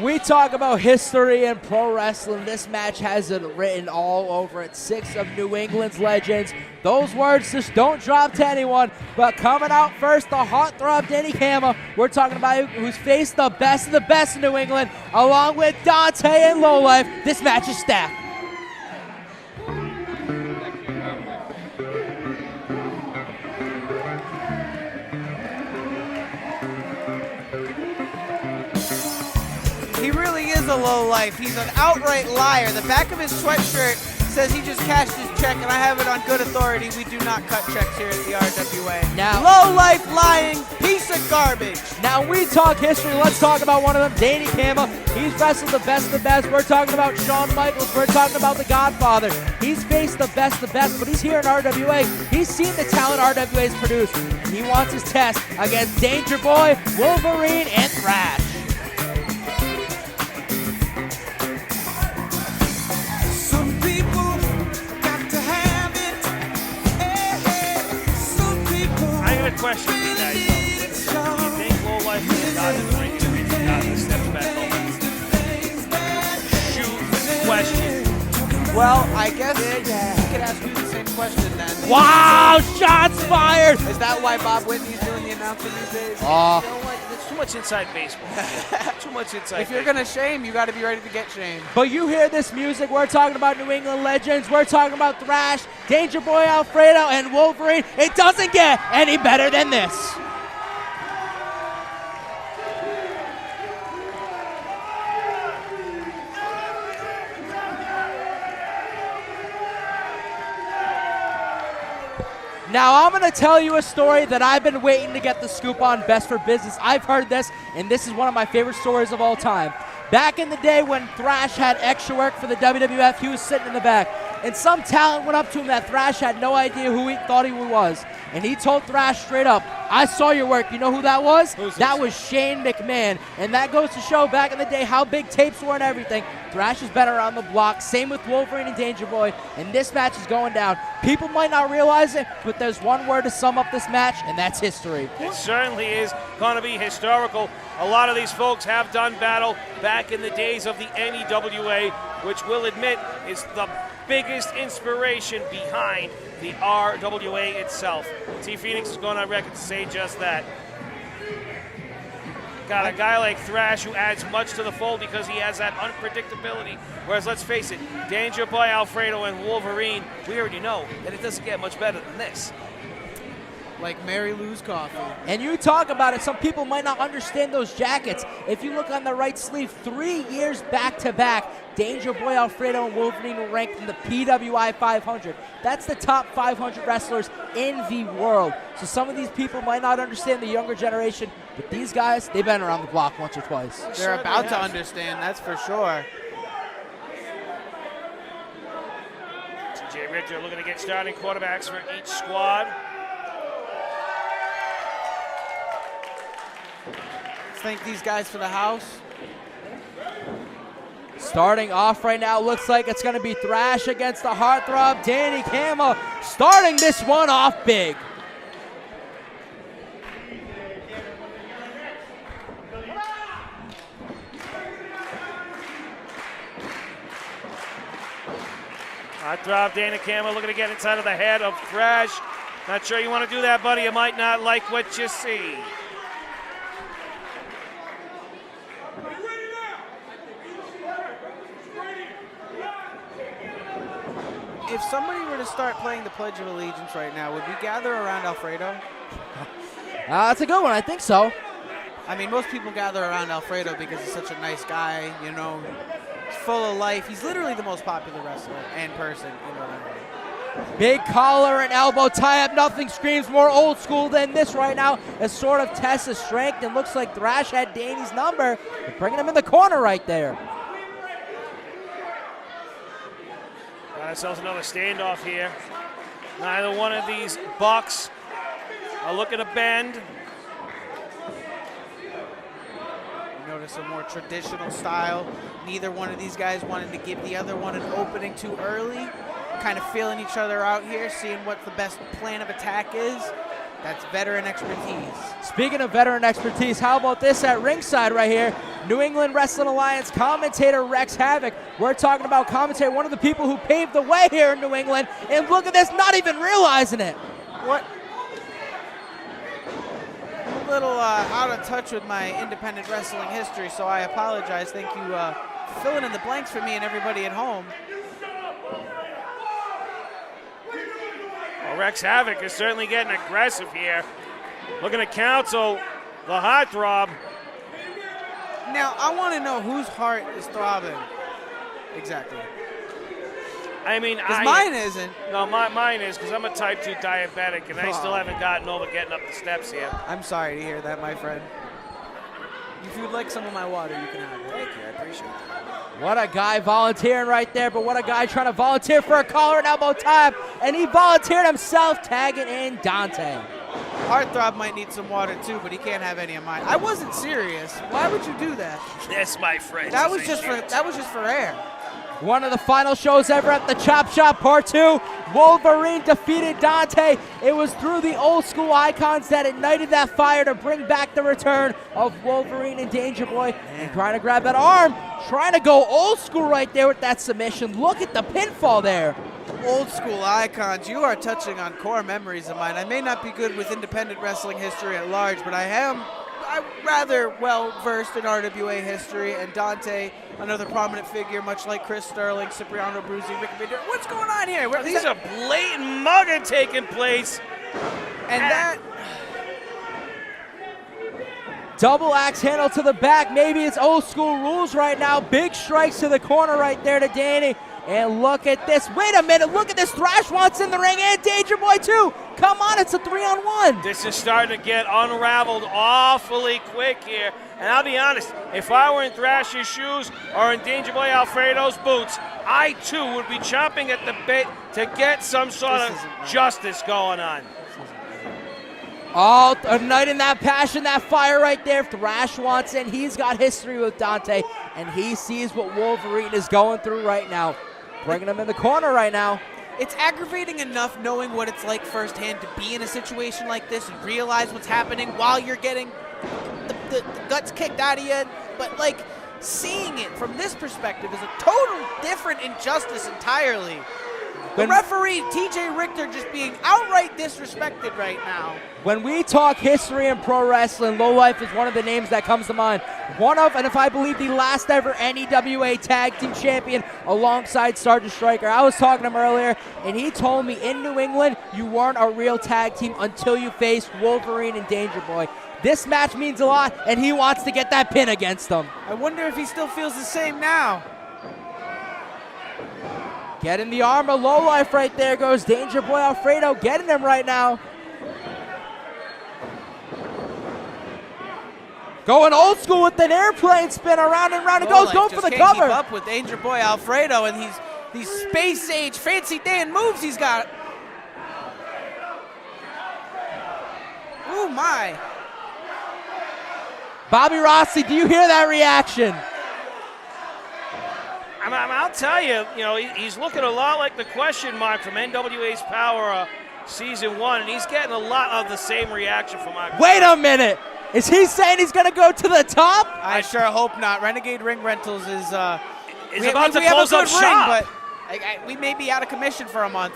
We talk about history in pro wrestling. This match has it written all over it. 6 of New England's legends. Those words just don't drop to anyone. But coming out first, the Hearthrob Danny Cama. We're talking about who's faced the best of the best in New England, along with Dante and Low Life. This match is stacked. He really is a low life. He's an outright liar. The back of his sweatshirt says he just cashed his check, and I have it on good authority. We do not cut checks here at the RWA. Now, low life lying piece of garbage. Now we talk history. Let's talk about one of them, Danny Cama. He's wrestled the best of the best. We're talking about Shawn Michaels. We're talking about the Godfather. He's faced the best of the best, but he's here in RWA. He's seen the talent RWA's produced. He wants his test against Dangerboy, Wolverine, and Thrash. Question for you guys. Do you think Low Life has gotten the ring and got the steps back over? Shoot question. Well, I guess we could ask you the same question then. Wow, shots fired! Is that why Bob Whitney's doing the announcing these days? You know what? It's too much inside baseball. Too much inside If you're going to shame, you got to be ready to get shamed. But you hear this music, we're talking about New England legends, we're talking about Thrash, Dangerboy Alfredo, and Wolverine. It doesn't get any better than this. Now, I'm going to tell you a story that I've been waiting to get the scoop on, Best for Business. I've heard this, and this is one of my favorite stories of all time. Back in the day when Thrash had extra work for the WWF, he was sitting in the back. And some talent went up to him that Thrash had no idea who he thought he was. And he told Thrash straight up, I saw your work. You know who that was? That was Shane McMahon. And that goes to show back in the day how big tapes were and everything. Thrash has been around the block. Same with Wolverine and Danger Boy. And this match is going down. People might not realize it, but there's one word to sum up this match, and that's history. It certainly is going to be historical. A lot of these folks have done battle back in the days of the NEWA, which we'll admit is the biggest inspiration behind the RWA itself. T Phoenix is going on record to say just that. Got a guy like Thrash who adds much to the fold because he has that unpredictability. Whereas, let's face it, Danger Boy, Alfredo, and Wolverine, we already know that it doesn't get much better than this. Like Mary Lou's coffee. And you talk about it, some people might not understand those jackets. If you look on the right sleeve, 3 years back-to-back, Danger Boy, Alfredo, and Wolverine were ranked in the PWI 500. That's the top 500 wrestlers in the world. So some of these people might not understand the younger generation, but these guys, they've been around the block once or twice. They're about to understand, that's for sure. TJ Richter looking to get starting quarterbacks for each squad. Thank these guys for the house. Starting off right now, looks like it's going to be Thrash against the Hearthrob. Danny Cama starting this one off big. Hearthrob, Danny Cama looking to get inside of the head of Thrash. Not sure you want to do that, buddy. You might not like what you see. If somebody were to start playing the Pledge of Allegiance right now, would we gather around Alfredo? That's a good one. I think so. I mean, most people gather around Alfredo because he's such a nice guy, you know. He's full of life. He's literally the most popular wrestler and person in Illinois. Big collar and elbow tie-up. Nothing screams more old school than this right now. It sort of tests his strength, and looks like Thrash had Danny's number. They're bringing him in the corner right there. Got ourselves another standoff here. Neither one of these bucks are looking to bend. You notice a more traditional style. Neither one of these guys wanted to give the other one an opening too early. kind of feeling each other out here, seeing what the best plan of attack is. That's veteran expertise. Speaking of veteran expertise, how about this at ringside right here? New England Wrestling Alliance commentator Rex Havoc. We're talking about commentator, one of the people who paved the way here in New England. And look at this, not even realizing it. What? I'm a little out of touch with my independent wrestling history, so I apologize. Thank you for filling in the blanks for me and everybody at home. Well, Rex Havoc is certainly getting aggressive here. Looking to counsel the Hearthrob. Now, I want to know whose heart is throbbing. Exactly. I mean, mine isn't. No, mine is, because I'm a type 2 diabetic, and I still haven't gotten over getting up the steps here. I'm sorry to hear that, my friend. If you would like some of my water, you can have it. Thank you, I appreciate it. What a guy volunteering right there, but what a guy trying to volunteer for a collar and elbow tap, and he volunteered himself, tagging in Dante. Hearthrob might need some water too, but he can't have any of mine. I wasn't serious. Why would you do that? Yes, my friend. That was just for air. One of the final shows ever at the Chop Shop Part 2. Wolverine defeated Dante. It was through the old school icons that ignited that fire to bring back the return of Wolverine and Dangerboy. And trying to grab that arm, trying to go old school right there with that submission. Look at the pinfall there. Old school icons, you are touching on core memories of mine. I may not be good with independent wrestling history at large, but I'm rather well versed in RWA history, and Dante, another prominent figure, much like Chris Sterling, Cipriano Bruzzi, Ricky Vader. What's going on here? These are blatant mugging taking place. And that... Double axe handle to the back. Maybe it's old school rules right now. Big strikes to the corner right there to Danny. And look at this. Wait a minute. Look at this. Thrash wants in the ring, and Dangerboy too. Come on, it's a 3-on-1. This is starting to get unraveled awfully quick here. And I'll be honest, if I were in Thrash's shoes or in Dangerboy Alfredo's boots, I too would be chomping at the bit to get some sort of justice going on. Oh, igniting that passion, that fire right there. Thrash wants in. He's got history with Dante, and he sees what Wolverine is going through right now. Bringing him in the corner right now. It's aggravating enough knowing what it's like firsthand to be in a situation like this and realize what's happening while you're getting the guts kicked out of you. But, like, seeing it from this perspective is a total different injustice entirely. The referee, TJ Richter, just being outright disrespected right now. When we talk history in pro wrestling, Low Life is one of the names that comes to mind. One of, and if I believe, the last ever NEWA Tag Team Champion alongside Sergeant Striker. I was talking to him earlier, and he told me in New England, you weren't a real tag team until you faced Wolverine and Dangerboy. This match means a lot, and he wants to get that pin against them. I wonder if he still feels the same now. Getting the arm of Low Life right there goes Dangerboy Alfredo, getting him right now. Going old school with an airplane spin, around and round it goes, going for the cover. Keep up with Dangerboy Alfredo and these space age fancy Dan moves he's got. Ooh my. Bobby Rossi, do you hear that reaction? I'll tell you, he's looking a lot like the question mark from NWA's Power Season 1, and he's getting a lot of the same reaction from my... Wait a minute! Is he saying he's going to go to the top? I sure hope not. Renegade Ring Rentals is about to close up shop. But we may be out of commission for a month.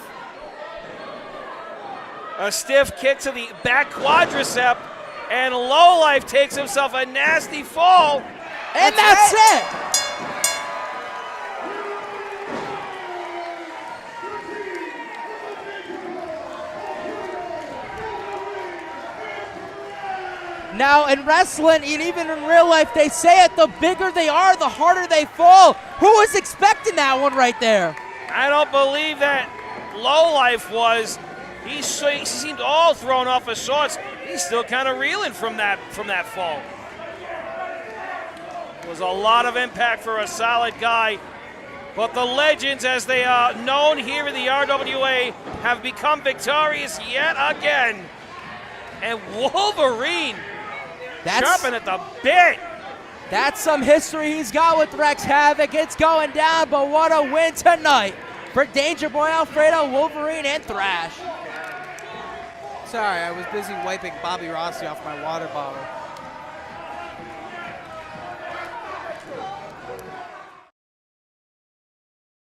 A stiff kick to the back quadricep, and Low Life takes himself a nasty fall. And that's it! Now, in wrestling, and even in real life, they say it, the bigger they are, the harder they fall. Who was expecting that one right there? I don't believe that Low Life was. He seemed all thrown off of sorts. He's still kind of reeling from that fall. It was a lot of impact for a solid guy. But the legends, as they are known here in the RWA, have become victorious yet again. And Wolverine chomping at the bit. That's some history he's got with Rex Havoc. It's going down, but what a win tonight. for Dangerboy, Alfredo, Wolverine, and Thrash. Sorry, I was busy wiping Bobby Rossi off my water bottle.